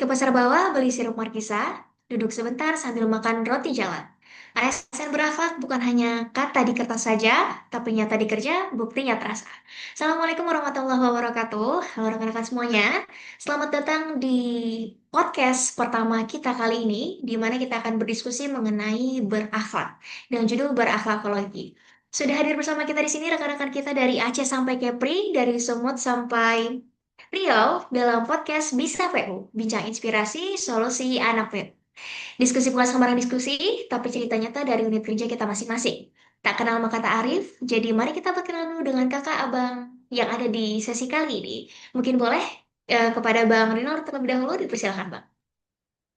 ke pasar bawah beli sirup markisa, duduk sebentar sambil makan roti jalan. ASN berakhlak bukan hanya kata di kertas saja, tapi nyata di kerja, buktinya terasa. Assalamualaikum warahmatullahi wabarakatuh. Halo rekan-rekan semuanya. Selamat datang di podcast pertama kita kali ini, di mana kita akan berdiskusi mengenai berakhlak dengan judul berakhlakologi. Sudah hadir bersama kita di sini rekan-rekan kita dari Aceh sampai Kepri, dari Sumut sampai Riau dalam podcast Bisa PU, Bincang Inspirasi Solusi Anak PU. Diskusi bukan sembarang diskusi, tapi cerita nyata dari unit kerja kita masing-masing. Tak kenal maka tak arif, jadi mari kita berkenalan dulu dengan kakak abang yang ada di sesi kali ini. Mungkin boleh kepada Bang Rinal terlebih dahulu dipersilakan Bang.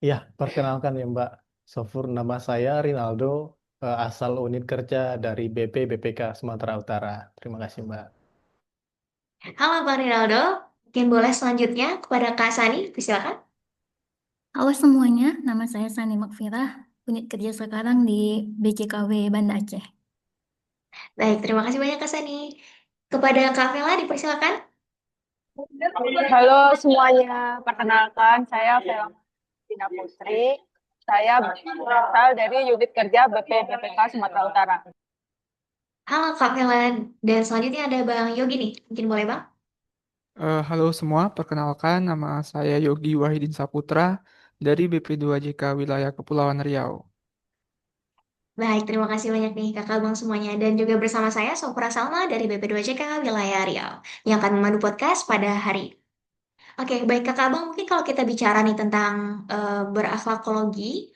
Ya, perkenalkan ya Mbak Sofur, nama saya Rinaldo, asal unit kerja dari BP BPK Sumatera Utara. Terima kasih Mbak. Halo Bang Rinaldo, mungkin boleh selanjutnya kepada Kak Sani, persilakan. Halo semuanya, nama saya Sani Makfirah, unit kerja sekarang di BCKW Banda Aceh. Baik, terima kasih banyak Kak Sani. Kepada Kak Vela dipersilakan. Halo semuanya, perkenalkan saya Vela Tina Putri. Saya berasal dari unit kerja BP BPK Sumatera Utara. Halo Kak Vela, dan selanjutnya ada Bang Yogi nih, mungkin boleh Bang? Halo semua, perkenalkan nama saya Yogi Wahidin Saputra dari BP2JK Wilayah Kepulauan Riau. Baik, terima kasih banyak nih kakak bang semuanya. Dan juga bersama saya Sofra Salma dari BP2JK Wilayah Riau yang akan memandu podcast pada hari ini. Oke, baik kakak bang, mungkin kalau kita bicara nih tentang berakhlakologi,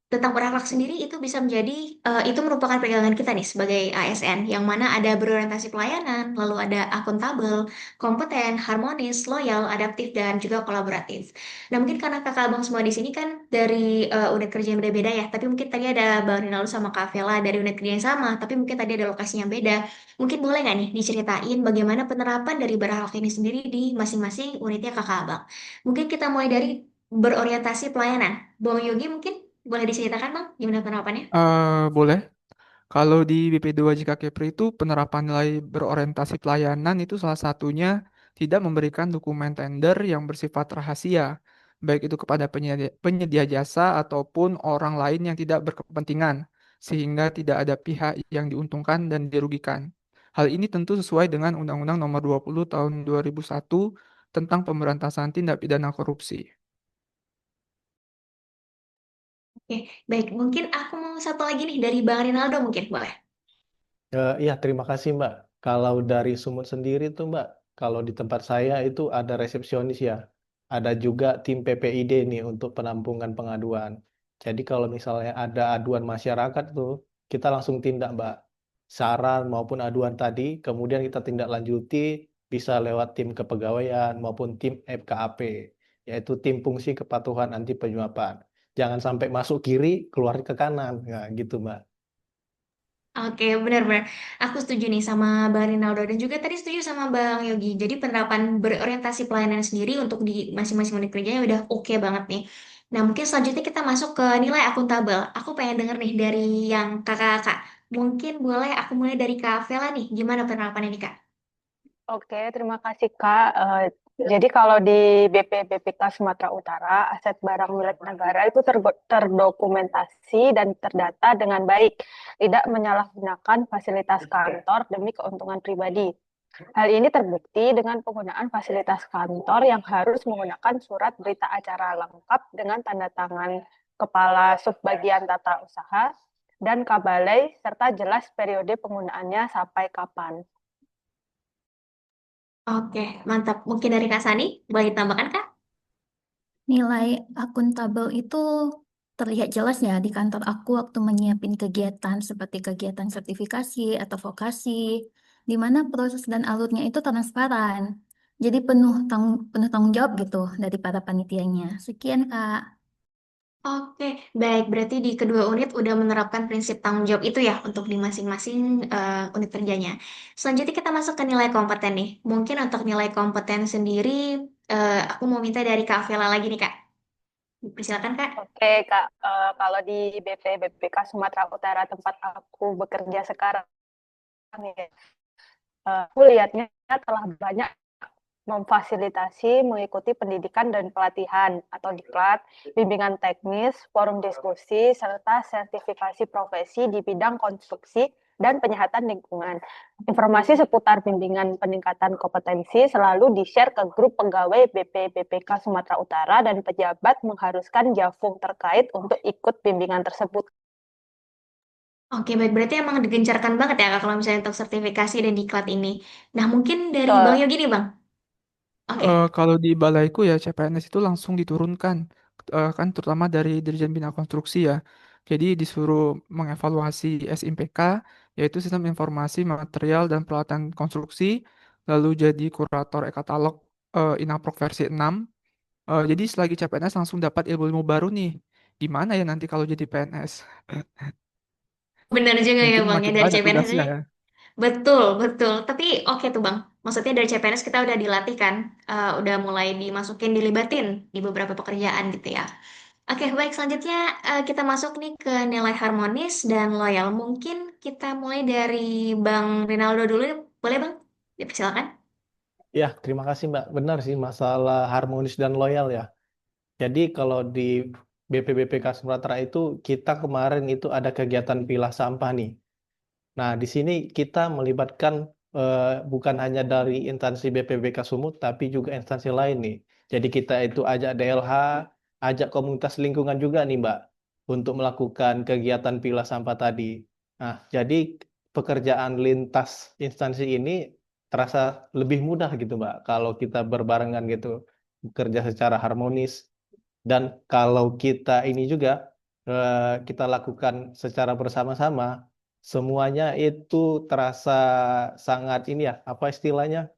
tentang berakhlak sendiri itu bisa menjadi itu merupakan pegangan kita nih sebagai ASN yang mana ada berorientasi pelayanan, lalu ada akuntabel, kompeten, harmonis, loyal, adaptif dan juga kolaboratif. Nah mungkin karena kakak abang semua di sini kan dari unit kerja yang berbeda ya, tapi mungkin tadi ada Bang Rinaldo sama Kak Vela dari unit kerja yang sama, tapi mungkin tadi ada lokasinya beda. Mungkin boleh nggak nih diceritain bagaimana penerapan dari berakhlak ini sendiri di masing-masing unitnya kakak abang? Mungkin kita mulai dari berorientasi pelayanan. Bang Yogi mungkin boleh diceritakan Bang, gimana penerapannya? Boleh, kalau di BP2JK Kepri itu penerapan nilai berorientasi pelayanan itu salah satunya tidak memberikan dokumen tender yang bersifat rahasia, baik itu kepada penyedia jasa ataupun orang lain yang tidak berkepentingan, sehingga tidak ada pihak yang diuntungkan dan dirugikan. Hal ini tentu sesuai dengan Undang-Undang Nomor 20 Tahun 2001 tentang pemberantasan tindak pidana korupsi. Oke, baik. Mungkin aku mau satu lagi nih dari Bang Rinaldo mungkin boleh. Iya, terima kasih Mbak. Kalau dari Sumut sendiri tuh Mbak, kalau di tempat saya itu ada resepsionis ya. Ada juga tim PPID nih untuk penampungan pengaduan. Jadi kalau misalnya ada aduan masyarakat tuh, kita langsung tindak Mbak. Saran maupun aduan tadi, kemudian kita tindak lanjuti bisa lewat tim kepegawaian maupun tim FKAP, yaitu tim fungsi kepatuhan anti penyuapan. Jangan sampai masuk kiri, keluar ke kanan. Nah, gitu Mbak. Oke, benar-benar. Aku setuju nih sama Bang Rinaldo dan juga tadi setuju sama Bang Yogi. Jadi penerapan berorientasi pelayanan sendiri untuk di masing-masing unit kerjanya udah oke banget nih. Nah, mungkin selanjutnya kita masuk ke nilai akuntabel. Aku pengen denger nih dari yang kakak-kakak. Mungkin boleh aku mulai dari Kak Vela nih. Gimana penerapan ini Kak? Oke, terima kasih Kak. Jadi kalau di BP BPK Sumatera Utara, aset barang milik negara itu terdokumentasi dan terdata dengan baik, tidak menyalahgunakan fasilitas kantor demi keuntungan pribadi. Hal ini terbukti dengan penggunaan fasilitas kantor yang harus menggunakan surat berita acara lengkap dengan tanda tangan Kepala Subbagian Tata Usaha dan Kabalai, serta jelas periode penggunaannya sampai kapan. Oke, mantap. Mungkin dari Kak Sani, boleh ditambahkan Kak? Nilai akuntabel itu terlihat jelas ya di kantor aku waktu menyiapin kegiatan seperti kegiatan sertifikasi atau vokasi, di mana proses dan alurnya itu transparan. Jadi penuh tanggung jawab gitu dari para panitianya. Sekian Kak. Oke, baik. Berarti di kedua unit udah menerapkan prinsip tanggung jawab itu ya untuk di masing-masing unit kerjanya. Selanjutnya kita masuk ke nilai kompeten nih. Mungkin untuk nilai kompeten sendiri, aku mau minta dari Kak Vela lagi nih Kak. Silakan Kak. Oke, Kak, kalau di BP BPK Sumatera Utara tempat aku bekerja sekarang ya, aku lihatnya telah banyak memfasilitasi mengikuti pendidikan dan pelatihan atau diklat, bimbingan teknis, forum diskusi, serta sertifikasi profesi di bidang konstruksi dan penyehatan lingkungan. Informasi seputar bimbingan peningkatan kompetensi selalu di-share ke grup pegawai BPBPK Sumatera Utara dan pejabat mengharuskan Jafung terkait untuk ikut bimbingan tersebut. Oke, baik. Berarti emang digencarkan banget ya Kak kalau misalnya untuk sertifikasi dan diklat ini. Nah, mungkin dari Bang Betul. Yogi nih Bang. Oke. Kalau di balaiku ya CPNS itu langsung diturunkan, kan terutama dari Dirjen Bina Konstruksi ya. Jadi disuruh mengevaluasi SIMPK, yaitu Sistem Informasi Material dan Peralatan Konstruksi, lalu jadi kurator e-katalog Inaprok versi 6. Jadi selagi CPNS langsung dapat ilmu-ilmu baru nih. Gimana ya nanti kalau jadi PNS? Benar juga ya Mungkin Bang ya makin dari banyak CPNS tugasnya aja. ya. Betul, betul. Tapi oke tuh Bang. Maksudnya dari CPNS kita udah dilatih kan, udah mulai dimasukin, dilibatin di beberapa pekerjaan gitu ya. Oke, baik. Selanjutnya kita masuk nih ke nilai harmonis dan loyal. Mungkin kita mulai dari Bang Rinaldo dulu, boleh Bang? Silakan. Ya, terima kasih Mbak. Benar sih masalah harmonis dan loyal ya. Jadi kalau di BPBPK Sumatera itu kita kemarin itu ada kegiatan pilah sampah nih. Nah, di sini kita melibatkan bukan hanya dari instansi BPBK Sumut, tapi juga instansi lain nih. Jadi kita itu ajak DLH, ajak komunitas lingkungan juga nih, Mbak, untuk melakukan kegiatan pilah sampah tadi. Nah, jadi pekerjaan lintas instansi ini terasa lebih mudah gitu, Mbak, kalau kita berbarengan gitu, bekerja secara harmonis. Dan kalau kita ini juga kita lakukan secara bersama-sama, semuanya itu terasa sangat ini ya, apa istilahnya?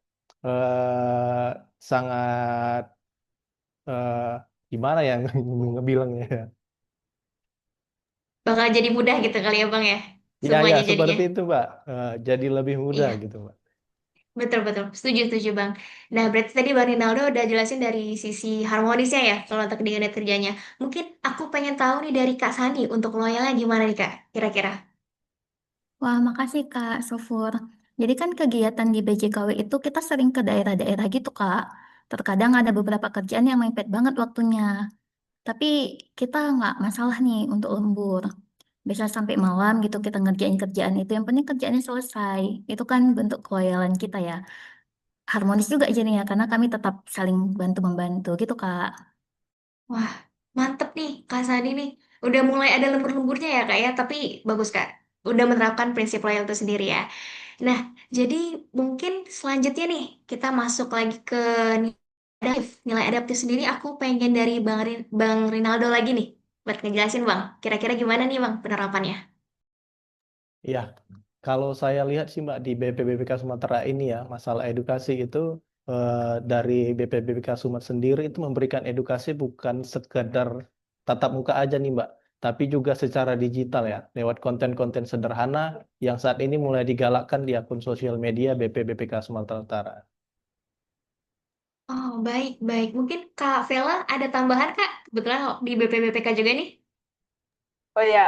eh Sangat eh gimana ya ngebilangnya ya? Bakal jadi mudah gitu kali ya Bang ya, Ya, ya, semuanya jadinya. seperti itu, Mbak. Jadi lebih mudah Iya, gitu, Mbak. betul betul. Setuju setuju Bang. Nah, berarti tadi Bang Rinaldo udah jelasin dari sisi harmonisnya ya kalau untuk di unit kerjanya. Mungkin aku pengen tahu nih dari Kak Sandi untuk loyalnya gimana nih Kak? Kira-kira. Wah, makasih Kak Sofur. Jadi kan kegiatan di BJKW itu kita sering ke daerah-daerah gitu Kak. Terkadang ada beberapa kerjaan yang mepet banget waktunya. Tapi kita nggak masalah nih untuk lembur. Bisa sampai malam gitu kita ngerjain kerjaan itu. Yang penting kerjaannya selesai. Itu kan bentuk keloyalan kita ya. Harmonis juga jadinya karena kami tetap saling bantu-membantu gitu Kak. Wah, mantep nih Kak Sandi nih. Udah mulai ada lembur-lemburnya ya Kak ya, tapi bagus Kak. Udah menerapkan prinsip loyal itu sendiri ya. Nah, jadi mungkin selanjutnya nih kita masuk lagi ke nilai adaptif. Nilai adaptif sendiri aku pengen dari Bang Rinaldo lagi nih. Buat ngejelasin Bang, kira-kira gimana nih Bang penerapannya? Iya, kalau saya lihat sih Mbak di BPBPK Sumatera ini ya, masalah edukasi itu eh, dari BPBPK Sumat sendiri itu memberikan edukasi bukan sekedar tatap muka aja nih Mbak, tapi juga secara digital ya, lewat konten-konten sederhana yang saat ini mulai digalakkan di akun sosial media BPBPK Sumatera Utara. Oh, baik, baik. Mungkin Kak Vela ada tambahan Kak? Kebetulan di BPBPK juga nih. Oh ya,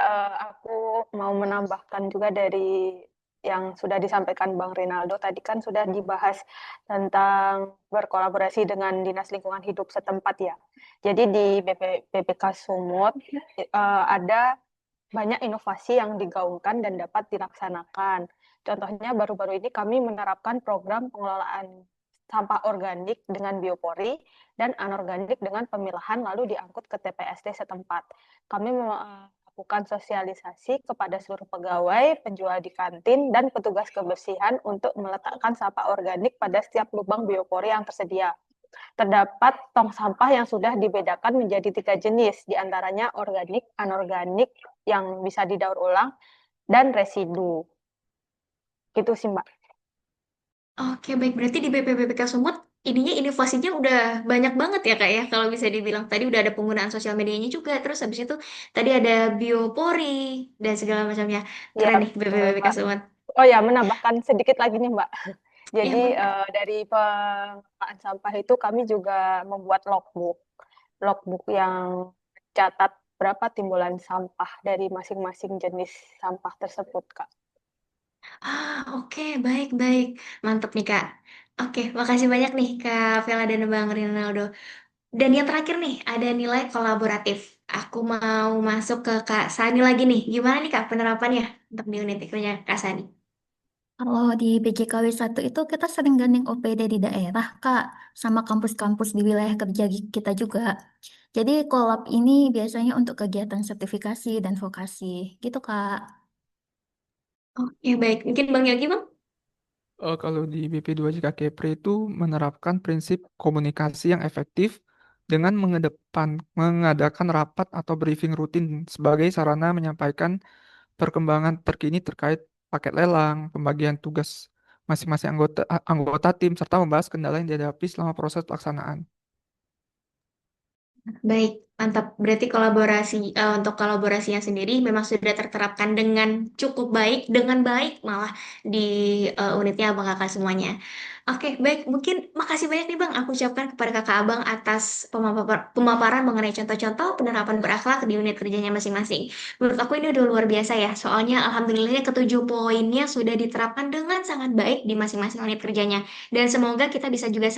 aku mau menambahkan juga dari yang sudah disampaikan Bang Rinaldo tadi kan sudah dibahas tentang berkolaborasi dengan Dinas Lingkungan Hidup setempat ya. Jadi di BPK Sumut ada banyak inovasi yang digaungkan dan dapat dilaksanakan. Contohnya baru-baru ini kami menerapkan program pengelolaan sampah organik dengan biopori dan anorganik dengan pemilahan lalu diangkut ke TPSD setempat. Kami melakukan sosialisasi kepada seluruh pegawai, penjual di kantin, dan petugas kebersihan untuk meletakkan sampah organik pada setiap lubang biopori yang tersedia. Terdapat tong sampah yang sudah dibedakan menjadi 3 jenis, diantaranya organik, anorganik, yang bisa didaur ulang, dan residu. Gitu sih, Mbak. Oke, baik. Berarti di BPBPK Sumut, ininya inovasinya udah banyak banget ya, Kak ya. Kalau bisa dibilang tadi udah ada penggunaan sosial medianya juga. Terus habis itu tadi ada biopori dan segala macamnya. Ya, Keren nih betul, BPBPK Mbak. Sumut. Oh ya, menambahkan sedikit lagi nih, Mbak. Ya, Jadi boleh, Kak. dari pengelolaan sampah itu kami juga membuat logbook. Logbook yang catat berapa timbulan sampah dari masing-masing jenis sampah tersebut, Kak. Oke. Baik, baik. Mantap nih, Kak. Oke, makasih banyak nih Kak Vela dan Bang Rinaldo. Dan yang terakhir nih, ada nilai kolaboratif. Aku mau masuk ke Kak Sani lagi nih. Gimana nih Kak penerapannya untuk di unit IQ-nya Kak Sani? Kalau di BJKW 1 itu kita sering gandeng OPD di daerah, Kak, sama kampus-kampus di wilayah kerja kita juga. Jadi kolab ini biasanya untuk kegiatan sertifikasi dan vokasi, gitu, Kak. Oke, baik. Mungkin Bang Yogi, Bang? Kalau di BP2JK Kepri itu menerapkan prinsip komunikasi yang efektif dengan mengadakan rapat atau briefing rutin sebagai sarana menyampaikan perkembangan terkini terkait paket lelang, pembagian tugas masing-masing anggota tim, serta membahas kendala yang dihadapi selama proses pelaksanaan. Baik, mantap. Berarti untuk kolaborasinya sendiri memang sudah terterapkan dengan cukup baik, dengan baik malah di unitnya Abang Kakak semuanya. Oke, baik. Mungkin makasih banyak nih Bang. Aku ucapkan kepada Kakak Abang atas pemaparan mengenai contoh-contoh penerapan berakhlak di unit kerjanya masing-masing. Menurut aku ini udah luar biasa ya. Soalnya alhamdulillahnya ketujuh poinnya sudah diterapkan dengan sangat baik di masing-masing unit kerjanya. Dan semoga kita bisa juga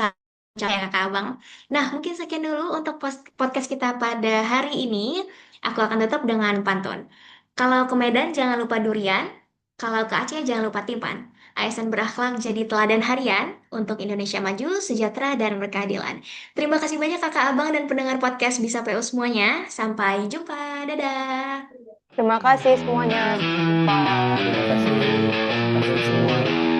ya Kakak Abang. Nah, mungkin sekian dulu untuk podcast kita pada hari ini. Aku akan tutup dengan pantun. Kalau ke Medan jangan lupa durian, kalau ke Aceh jangan lupa timpan. ASN berakhlak jadi teladan harian untuk Indonesia maju, sejahtera, dan berkeadilan. Terima kasih banyak Kakak Abang dan pendengar podcast Bisa PU semuanya. Sampai jumpa. Dadah. Terima kasih semuanya. Sampai jumpa. Terima kasih semua.